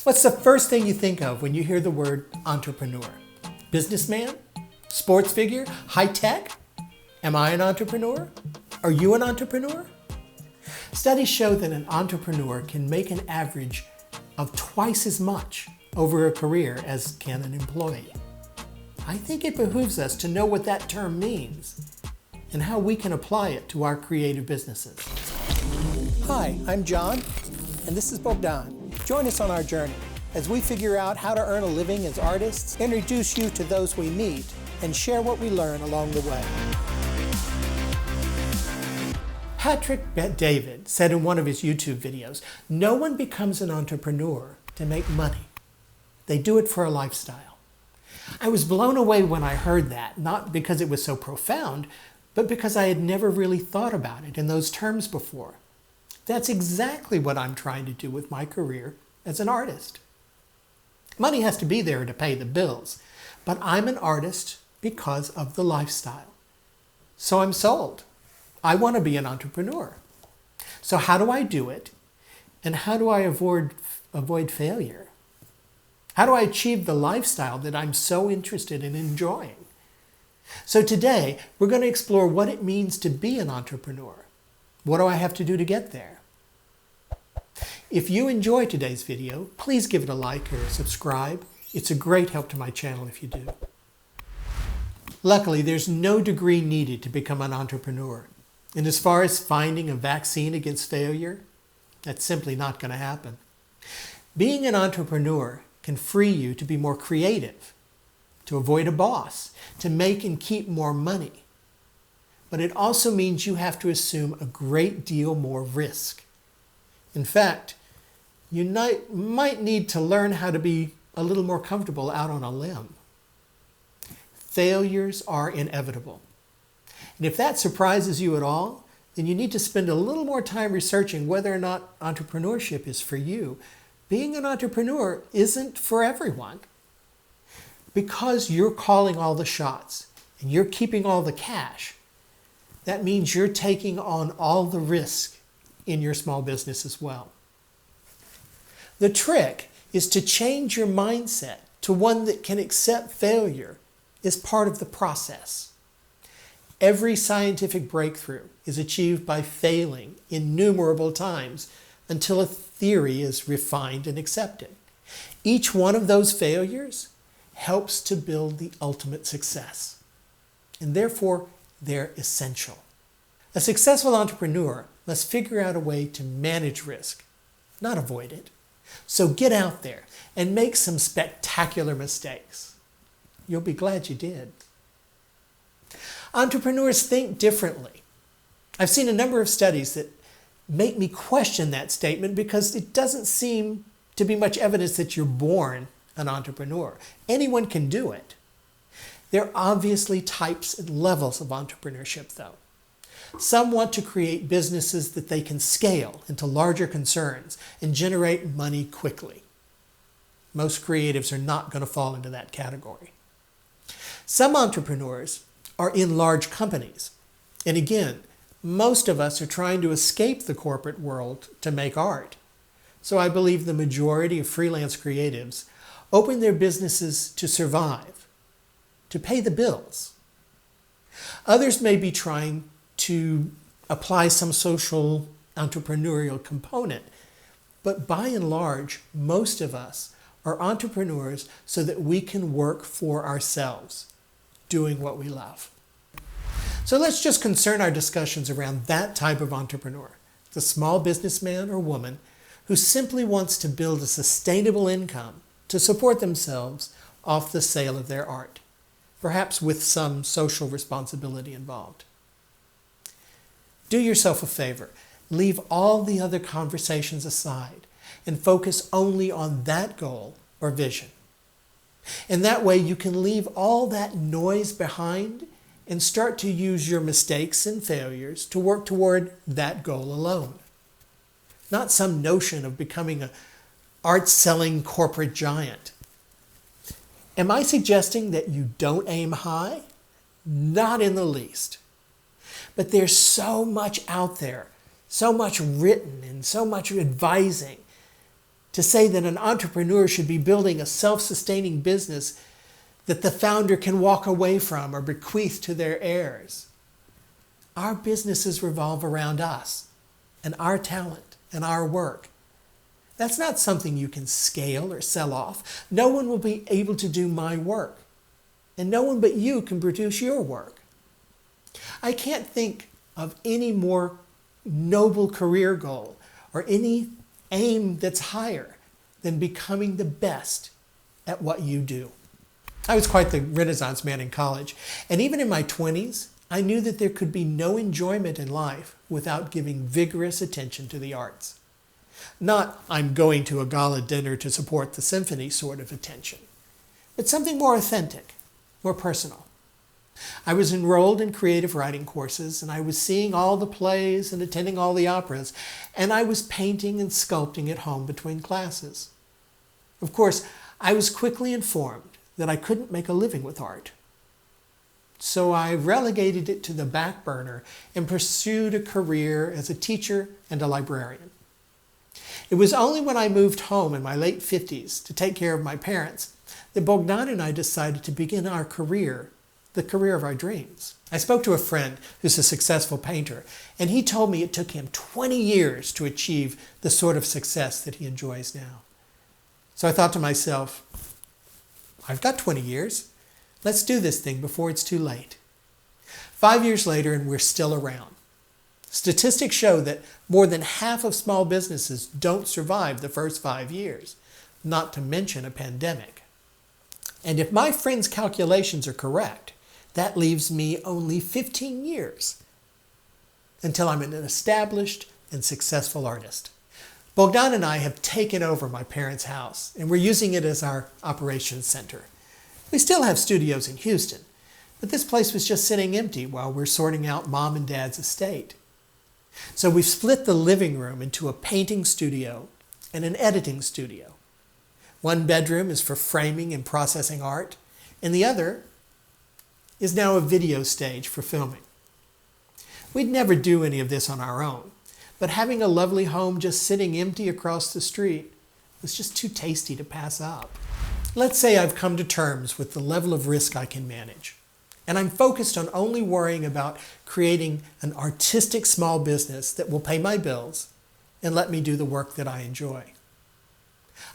What's the first thing you think of when you hear the word entrepreneur? Businessman? Sports figure? High tech? Am I an entrepreneur? Are you an entrepreneur? Studies show that an entrepreneur can make an average of twice as much over a career as can an employee. I think it behooves us to know what that term means and how we can apply it to our creative businesses. Hi, I'm John, and this is Bogdan. Join us on our journey as we figure out how to earn a living as artists, introduce you to those we meet, and share what we learn along the way. Patrick Bet-David said in one of his YouTube videos, "No one becomes an entrepreneur to make money. They do it for a lifestyle." I was blown away when I heard that, not because it was so profound, but because I had never really thought about it in those terms before. That's exactly what I'm trying to do with my career as an artist. Money has to be there to pay the bills, but I'm an artist because of the lifestyle. So I'm sold. I want to be an entrepreneur. So how do I do it? And how do I avoid failure? How do I achieve the lifestyle that I'm so interested in enjoying? So today, we're going to explore what it means to be an entrepreneur. What do I have to do to get there? If you enjoy today's video, please give it a like or subscribe. It's a great help to my channel if you do. Luckily, there's no degree needed to become an entrepreneur. And as far as finding a vaccine against failure, that's simply not going to happen. Being an entrepreneur can free you to be more creative, to avoid a boss, to make and keep more money. But it also means you have to assume a great deal more risk. In fact, you might need to learn how to be a little more comfortable out on a limb. Failures are inevitable. And if that surprises you at all, then you need to spend a little more time researching whether or not entrepreneurship is for you. Being an entrepreneur isn't for everyone. Because you're calling all the shots and you're keeping all the cash, that means you're taking on all the risk in your small business as well. The trick is to change your mindset to one that can accept failure as part of the process. Every scientific breakthrough is achieved by failing innumerable times until a theory is refined and accepted. Each one of those failures helps to build the ultimate success, and therefore they're essential. A successful entrepreneur must figure out a way to manage risk, not avoid it. So get out there and make some spectacular mistakes. You'll be glad you did. Entrepreneurs think differently. I've seen a number of studies that make me question that statement because it doesn't seem to be much evidence that you're born an entrepreneur. Anyone can do it. There are obviously types and levels of entrepreneurship, though. Some want to create businesses that they can scale into larger concerns and generate money quickly. Most creatives are not going to fall into that category. Some entrepreneurs are in large companies. And again, most of us are trying to escape the corporate world to make art. So I believe the majority of freelance creatives open their businesses to survive, to pay the bills. Others may be trying to apply some social entrepreneurial component, but by and large, most of us are entrepreneurs so that we can work for ourselves, doing what we love. So let's just concern our discussions around that type of entrepreneur, the small businessman or woman who simply wants to build a sustainable income to support themselves off the sale of their art, perhaps with some social responsibility involved. Do yourself a favor. Leave all the other conversations aside and focus only on that goal or vision. And that way you can leave all that noise behind and start to use your mistakes and failures to work toward that goal alone. Not some notion of becoming an art-selling corporate giant. Am I suggesting that you don't aim high? Not in the least. But there's so much out there, so much written and so much advising to say that an entrepreneur should be building a self-sustaining business that the founder can walk away from or bequeath to their heirs. Our businesses revolve around us and our talent and our work. That's not something you can scale or sell off. No one will be able to do my work, and no one but you can produce your work. I can't think of any more noble career goal or any aim that's higher than becoming the best at what you do. I was quite the Renaissance man in college, and even in my 20s, I knew that there could be no enjoyment in life without giving vigorous attention to the arts. Not, I'm going to a gala dinner to support the symphony sort of attention, but something more authentic, more personal. I was enrolled in creative writing courses, and I was seeing all the plays and attending all the operas, and I was painting and sculpting at home between classes. Of course, I was quickly informed that I couldn't make a living with art. So I relegated it to the back burner and pursued a career as a teacher and a librarian. It was only when I moved home in my late 50s to take care of my parents that Bogdan and I decided to begin our career, the career of our dreams. I spoke to a friend who's a successful painter, and he told me it took him 20 years to achieve the sort of success that he enjoys now. So I thought to myself, I've got 20 years. Let's do this thing before it's too late. 5 years later, and we're still around. Statistics show that more than half of small businesses don't survive the first 5 years, not to mention a pandemic. And if my friend's calculations are correct, that leaves me only 15 years until I'm an established and successful artist. Bogdan and I have taken over my parents' house, and we're using it as our operations center. We still have studios in Houston, but this place was just sitting empty while we're sorting out Mom and Dad's estate. So we've split the living room into a painting studio and an editing studio. One bedroom is for framing and processing art, and the other is now a video stage for filming. We'd never do any of this on our own, but having a lovely home just sitting empty across the street was just too tasty to pass up. Let's say I've come to terms with the level of risk I can manage, and I'm focused on only worrying about creating an artistic small business that will pay my bills and let me do the work that I enjoy.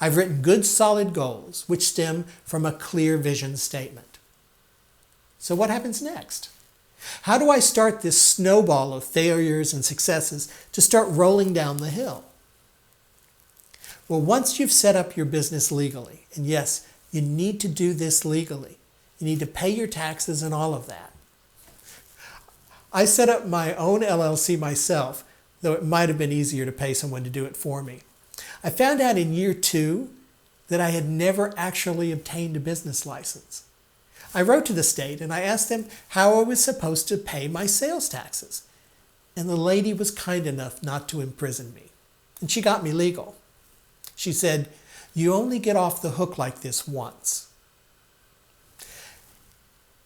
I've written good, solid goals which stem from a clear vision statement. So what happens next? How do I start this snowball of failures and successes to start rolling down the hill? Well, once you've set up your business legally, and yes, you need to do this legally. You need to pay your taxes and all of that. I set up my own LLC myself, though it might have been easier to pay someone to do it for me. I found out in year 2 that I had never actually obtained a business license. I wrote to the state and I asked them how I was supposed to pay my sales taxes. And the lady was kind enough not to imprison me. And she got me legal. She said, "You only get off the hook like this once."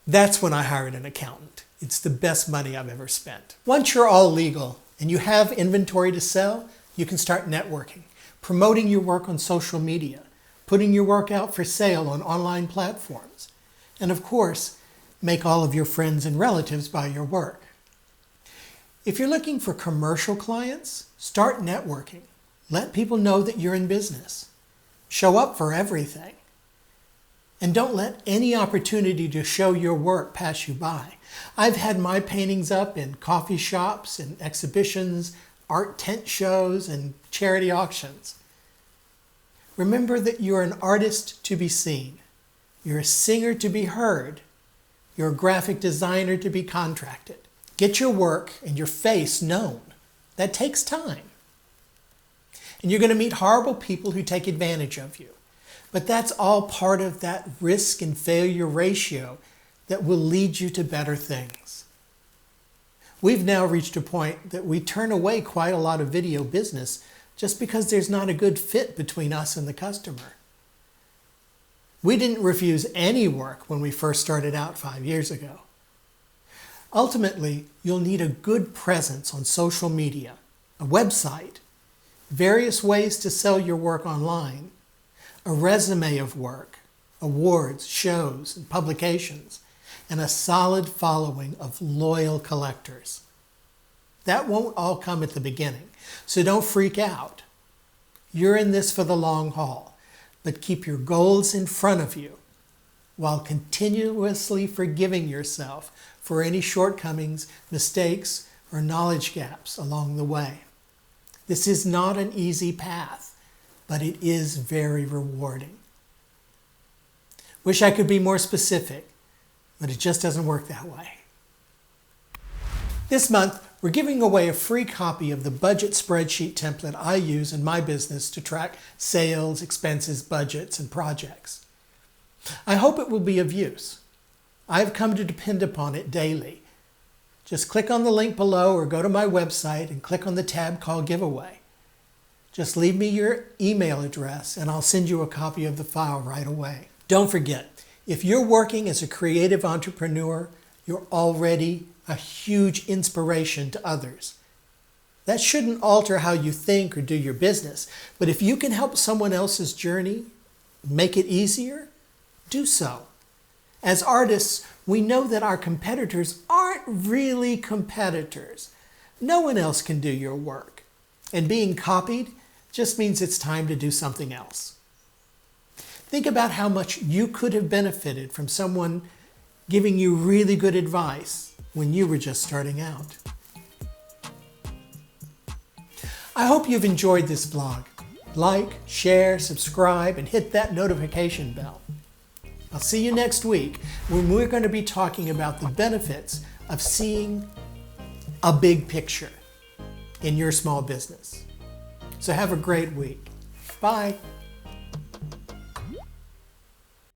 That's when I hired an accountant. It's the best money I've ever spent. Once you're all legal and you have inventory to sell, you can start networking, promoting your work on social media, putting your work out for sale on online platforms, and of course, make all of your friends and relatives buy your work. If you're looking for commercial clients, start networking. Let people know that you're in business. Show up for everything. And don't let any opportunity to show your work pass you by. I've had my paintings up in coffee shops and exhibitions, art tent shows, and charity auctions. Remember that you're an artist to be seen. You're a singer to be heard. You're a graphic designer to be contracted. Get your work and your face known. That takes time. And you're going to meet horrible people who take advantage of you. But that's all part of that risk and failure ratio that will lead you to better things. We've now reached a point that we turn away quite a lot of video business just because there's not a good fit between us and the customer. We didn't refuse any work when we first started out 5 years ago. Ultimately, you'll need a good presence on social media, a website, various ways to sell your work online, a resume of work, awards, shows, and publications, and a solid following of loyal collectors. That won't all come at the beginning, so don't freak out. You're in this for the long haul, but keep your goals in front of you while continuously forgiving yourself for any shortcomings, mistakes, or knowledge gaps along the way. This is not an easy path, but it is very rewarding. Wish I could be more specific, but it just doesn't work that way. This month, we're giving away a free copy of the budget spreadsheet template I use in my business to track sales, expenses, budgets, and projects. I hope it will be of use. I've come to depend upon it daily. Just click on the link below or go to my website and click on the tab called Giveaway. Just leave me your email address and I'll send you a copy of the file right away. Don't forget, if you're working as a creative entrepreneur, you're already a huge inspiration to others. That shouldn't alter how you think or do your business, but if you can help someone else's journey, make it easier, do so. As artists, we know that our competitors aren't really competitors. No one else can do your work. And being copied just means it's time to do something else. Think about how much you could have benefited from someone giving you really good advice when you were just starting out. I hope you've enjoyed this vlog. Like, share, subscribe, and hit that notification bell. I'll see you next week when we're going to be talking about the benefits of seeing a big picture in your small business. So have a great week. Bye.